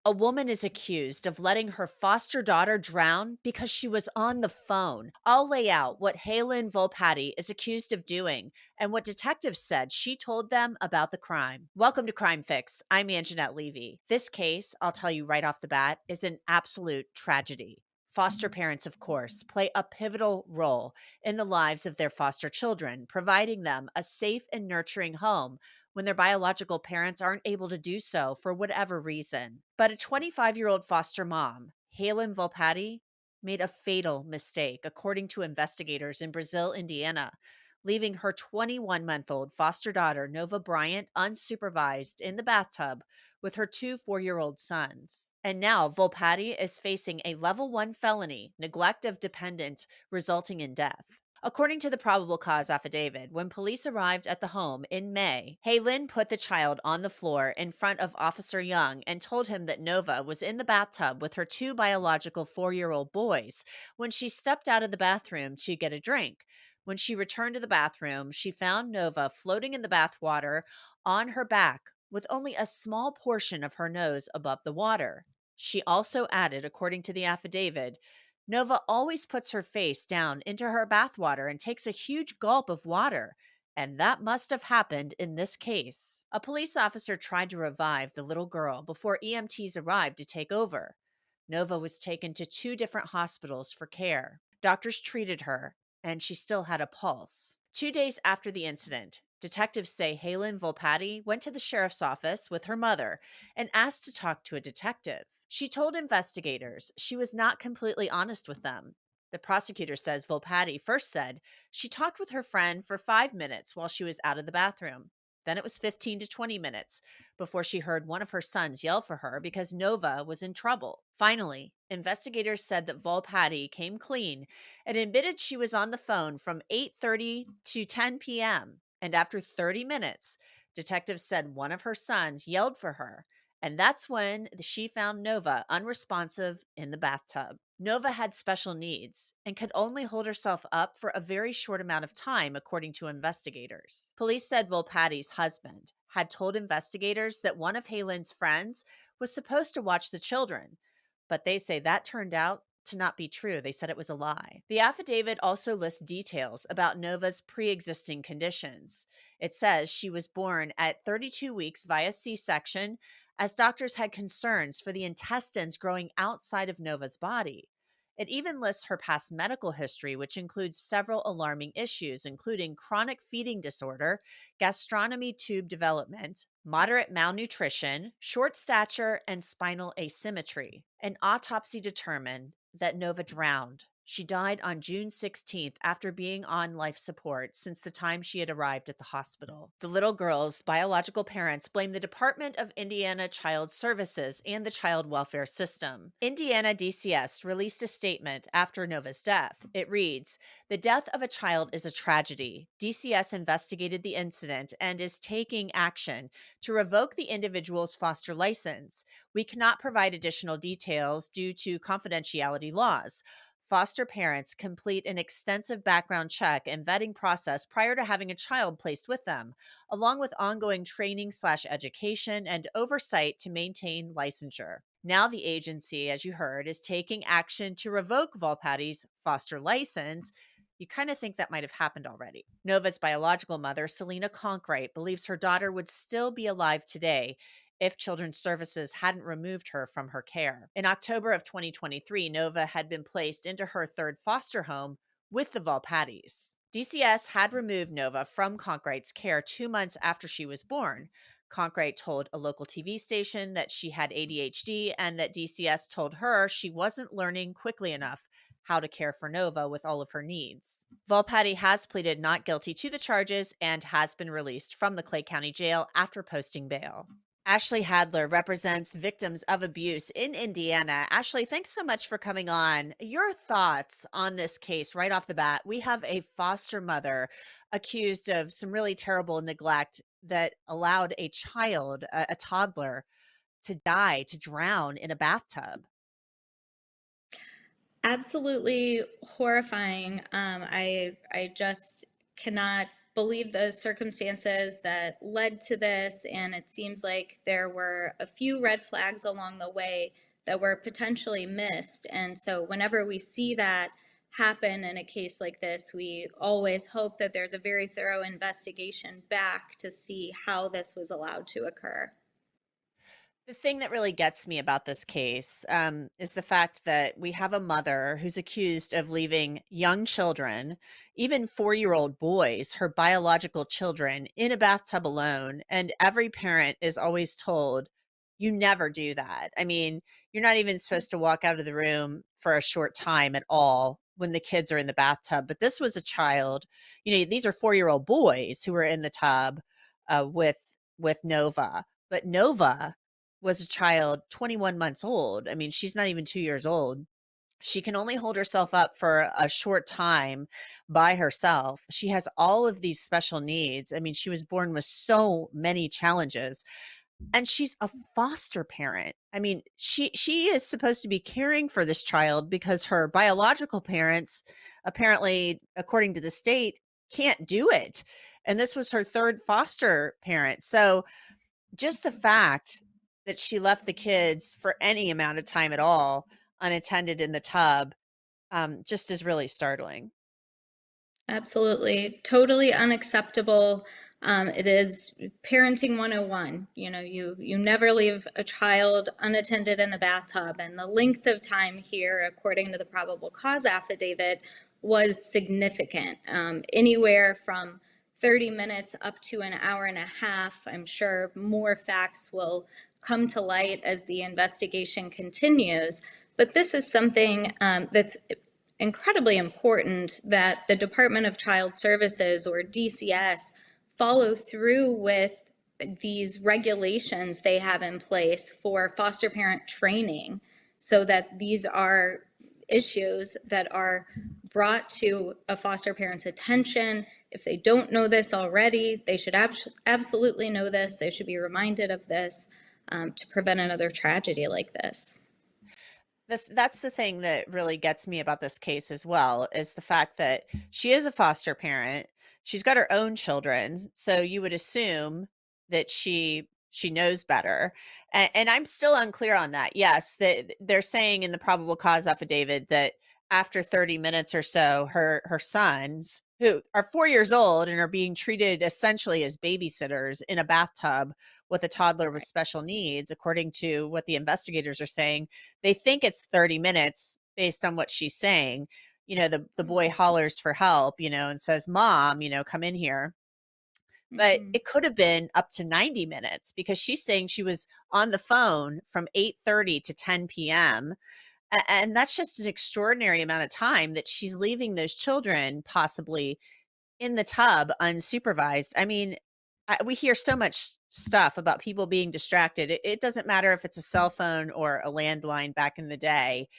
A woman is accused of letting her foster daughter drown because she was on the phone. I'll lay out what Hailynn Volpatti is accused of doing and what detectives said she told them about the crime. Welcome to Crime Fix. I'm Angenette Levy. This case, I'll tell you right off the bat, is an absolute tragedy. Foster parents, of course, play a pivotal role in the lives of their foster children, providing them a safe and nurturing home when their biological parents aren't able to do so for whatever reason. But a 25-year-old foster mom, Hailynn Volpatti, made a fatal mistake, according to investigators in Brazil, Indiana, leaving her 21-month-old foster daughter, Nova Bryant, unsupervised in the bathtub with her two 4-year-old sons. And now Volpatti is facing a level 1 felony, neglect of dependent, resulting in death. According to the probable cause affidavit, when police arrived at the home in May, Hailynn put the child on the floor in front of Officer Young and told him that Nova was in the bathtub with her two biological 4-year-old boys when she stepped out of the bathroom to get a drink. When she returned to the bathroom, she found Nova floating in the bath water on her back with only a small portion of her nose above the water. She also added, according to the affidavit, Nova always puts her face down into her bathwater and takes a huge gulp of water, and that must have happened in this case. A police officer tried to revive the little girl before EMTs arrived to take over. Nova was taken to two different hospitals for care. Doctors treated her, and she still had a pulse. 2 days after the incident, detectives say Hailynn Volpatti went to the sheriff's office with her mother and asked to talk to a detective. She told investigators she was not completely honest with them. The prosecutor says Volpatti first said she talked with her friend for 5 minutes while she was out of the bathroom. Then it was 15 to 20 minutes before she heard one of her sons yell for her because Nova was in trouble. Finally, investigators said that Volpatti came clean and admitted she was on the phone from 8:30 to 10 p.m. And after 30 minutes, detectives said one of her sons yelled for her, and that's when she found Nova unresponsive in the bathtub. Nova had special needs and could only hold herself up for a very short amount of time, according to investigators. Police said Volpatti's husband had told investigators that one of Haylynn's friends was supposed to watch the children, but they say that turned out to not be true. They said it was a lie. The affidavit also lists details about Nova's pre-existing conditions. It says she was born at 32 weeks via C-section, as doctors had concerns for the intestines growing outside of Nova's body. It even lists her past medical history, which includes several alarming issues, including chronic feeding disorder, gastrostomy tube development, moderate malnutrition, short stature, and spinal asymmetry. An autopsy determined that Nova drowned. She died on June 16th after being on life support since the time she had arrived at the hospital. The little girl's biological parents blame the Department of Indiana Child Services and the child welfare system. Indiana DCS released a statement after Nova's death. It reads, "The death of a child is a tragedy. DCS investigated the incident and is taking action to revoke the individual's foster license. We cannot provide additional details due to confidentiality laws. Foster parents complete an extensive background check and vetting process prior to having a child placed with them, along with ongoing training/education and oversight to maintain licensure. Now the agency, as you heard, is taking action to revoke Volpatti's foster license." You kind of think that might have happened already. Nova's biological mother, Selena Conkright, believes her daughter would still be alive today if Children's Services hadn't removed her from her care. In October of 2023, Nova had been placed into her third foster home with the Volpattis. DCS had removed Nova from Conkright's care 2 months after she was born. Conkright told a local TV station that she had ADHD and that DCS told her she wasn't learning quickly enough how to care for Nova with all of her needs. Volpatti has pleaded not guilty to the charges and has been released from the Clay County Jail after posting bail. Ashley Hadler represents victims of abuse in Indiana. Ashley, thanks so much for coming on. Your thoughts on this case right off the bat. We have a foster mother accused of some really terrible neglect that allowed a child, a toddler, to die, to drown in a bathtub. Absolutely horrifying. I just cannot believe the circumstances that led to this, and it seems like there were a few red flags along the way that were potentially missed. And so, whenever we see that happen in a case like this, we always hope that there's a very thorough investigation back to see how this was allowed to occur. The thing that really gets me about this case is the fact that we have a mother who's accused of leaving young children, even 4-year-old boys, her biological children, in a bathtub alone. And every parent is always told, you never do that. I mean, you're not even supposed to walk out of the room for a short time at all when the kids are in the bathtub. But this was a child, these are 4-year-old boys who were in the tub with Nova. But Nova was a child 21 months old. I mean, she's not even 2 years old. She can only hold herself up for a short time by herself. She has all of these special needs. I mean, she was born with so many challenges, and she's a foster parent. I mean, she is supposed to be caring for this child because her biological parents, apparently, according to the state, can't do it. And this was her third foster parent. So, just the fact that she left the kids for any amount of time at all unattended in the tub, just is really startling. Absolutely. Totally unacceptable. It is parenting 101. You never leave a child unattended in the bathtub. And the length of time here, according to the probable cause affidavit, was significant. Anywhere from 30 minutes up to an hour and a half. I'm sure more facts will come to light as the investigation continues. But this is something that's incredibly important that the Department of Child Services, or DCS, follow through with these regulations they have in place for foster parent training, so that these are issues that are brought to a foster parent's attention. If they don't know this already, they should absolutely know this. They should be reminded of this, to prevent another tragedy like this. That's the thing that really gets me about this case as well, is the fact that she is a foster parent. She's got her own children, so you would assume that she knows better. And I'm still unclear on that. Yes, that they're saying in the probable cause affidavit that after 30 minutes or so, her sons, who are 4 years old and are being treated essentially as babysitters in a bathtub with a toddler with Right. special needs, according to what the investigators are saying, they think it's 30 minutes based on what she's saying. The boy hollers for help, and says, "Mom, come in here." But Mm-hmm. it could have been up to 90 minutes because she's saying she was on the phone from 8:30 to 10 p.m. And that's just an extraordinary amount of time that she's leaving those children possibly in the tub unsupervised. I mean, we hear so much stuff about people being distracted. It doesn't matter if it's a cell phone or a landline back in the day.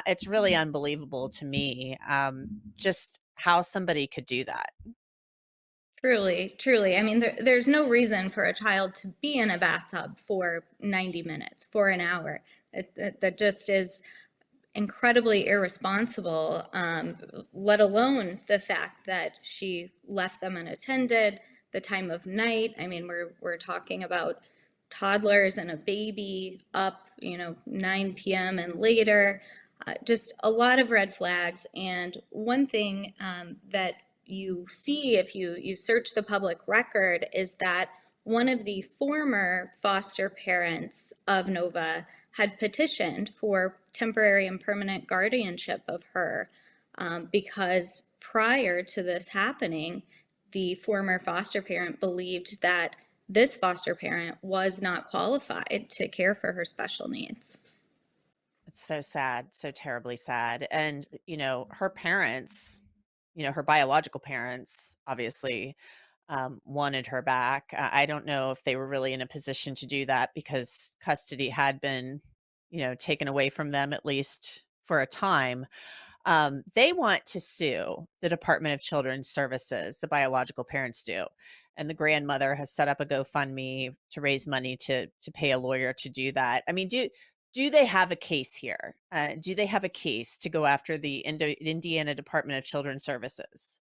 It's really unbelievable to me, just how somebody could do that. Truly, truly. I mean, there's no reason for a child to be in a bathtub for 90 minutes, for an hour. That just is incredibly irresponsible, let alone the fact that she left them unattended, the time of night. I mean, we're talking about toddlers and a baby up, 9 p.m. and later. Just a lot of red flags. And one thing that you see if you search the public record is that one of the former foster parents of Nova had petitioned for temporary and permanent guardianship of her, because prior to this happening, the former foster parent believed that this foster parent was not qualified to care for her special needs. It's so sad, so terribly sad. And, her parents, her biological parents, obviously, wanted her back. I don't know if they were really in a position to do that because custody had been, taken away from them, at least for a time. They want to sue the Department of Children's Services, the biological parents do. And the grandmother has set up a GoFundMe to raise money to pay a lawyer to do that. I mean, do they have a case here? Do they have a case to go after the Indiana Department of Children's Services?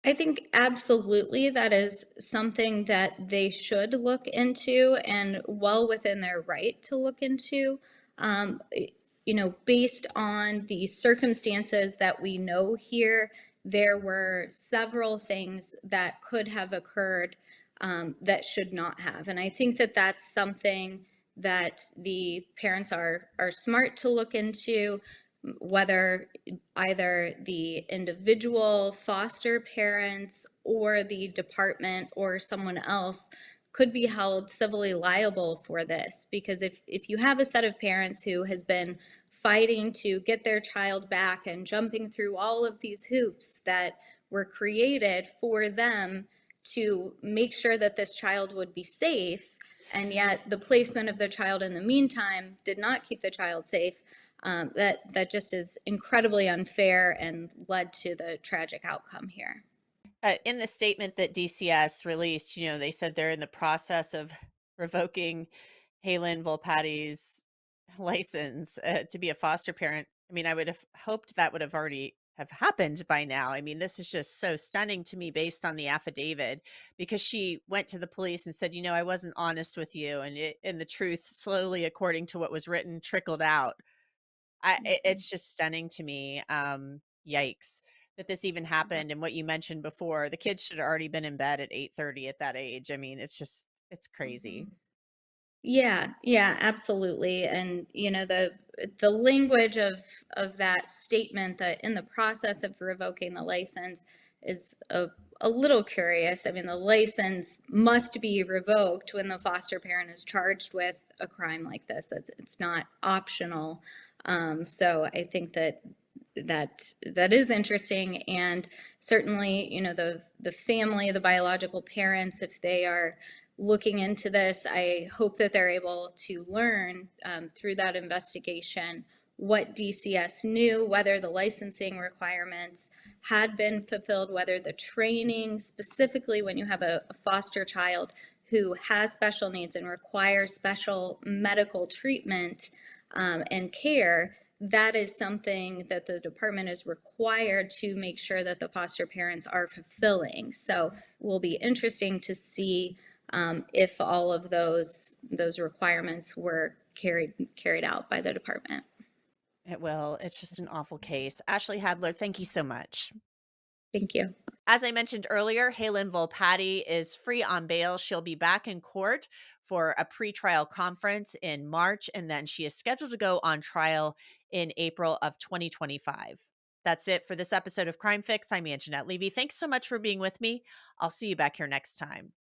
I think absolutely that is something that they should look into and well within their right to look into. Um, Based on the circumstances that we know here, there were several things that could have occurred that should not have. And I think that that's something that the parents are smart to look into, whether either the individual foster parents or the department or someone else could be held civilly liable for this. Because if you have a set of parents who has been fighting to get their child back and jumping through all of these hoops that were created for them to make sure that this child would be safe, and yet the placement of the child in the meantime did not keep the child safe, that just is incredibly unfair and led to the tragic outcome here. In the statement that DCS released, they said they're in the process of revoking Hailynn Volpatti's license to be a foster parent. I mean, I would have hoped that would have already have happened by now. I mean, this is just so stunning to me based on the affidavit, because she went to the police and said, I wasn't honest with you, and the truth slowly, according to what was written, trickled out. It's just stunning to me, yikes, that this even happened, and what you mentioned before, the kids should have already been in bed at 8:30 at that age. I mean, it's crazy. Yeah, yeah, absolutely. And the language of that statement, that in the process of revoking the license, is a little curious. I mean, the license must be revoked when the foster parent is charged with a crime like this. It's not optional. So I think that is interesting, and certainly, the family, the biological parents, if they are looking into this, I hope that they're able to learn through that investigation what DCS knew, whether the licensing requirements had been fulfilled, whether the training, specifically when you have a foster child who has special needs and requires special medical treatment and care, that is something that the department is required to make sure that the foster parents are fulfilling. So it will be interesting to see if all of those requirements were carried out by the department. It will. It's just an awful case. Ashley Hadler, thank you so much. Thank you. As I mentioned earlier, Hailynn Volpatti is free on bail. She'll be back in court for a pretrial conference in March, and then she is scheduled to go on trial in April of 2025. That's it for this episode of Crime Fix. I'm Angenette Levy. Thanks so much for being with me. I'll see you back here next time.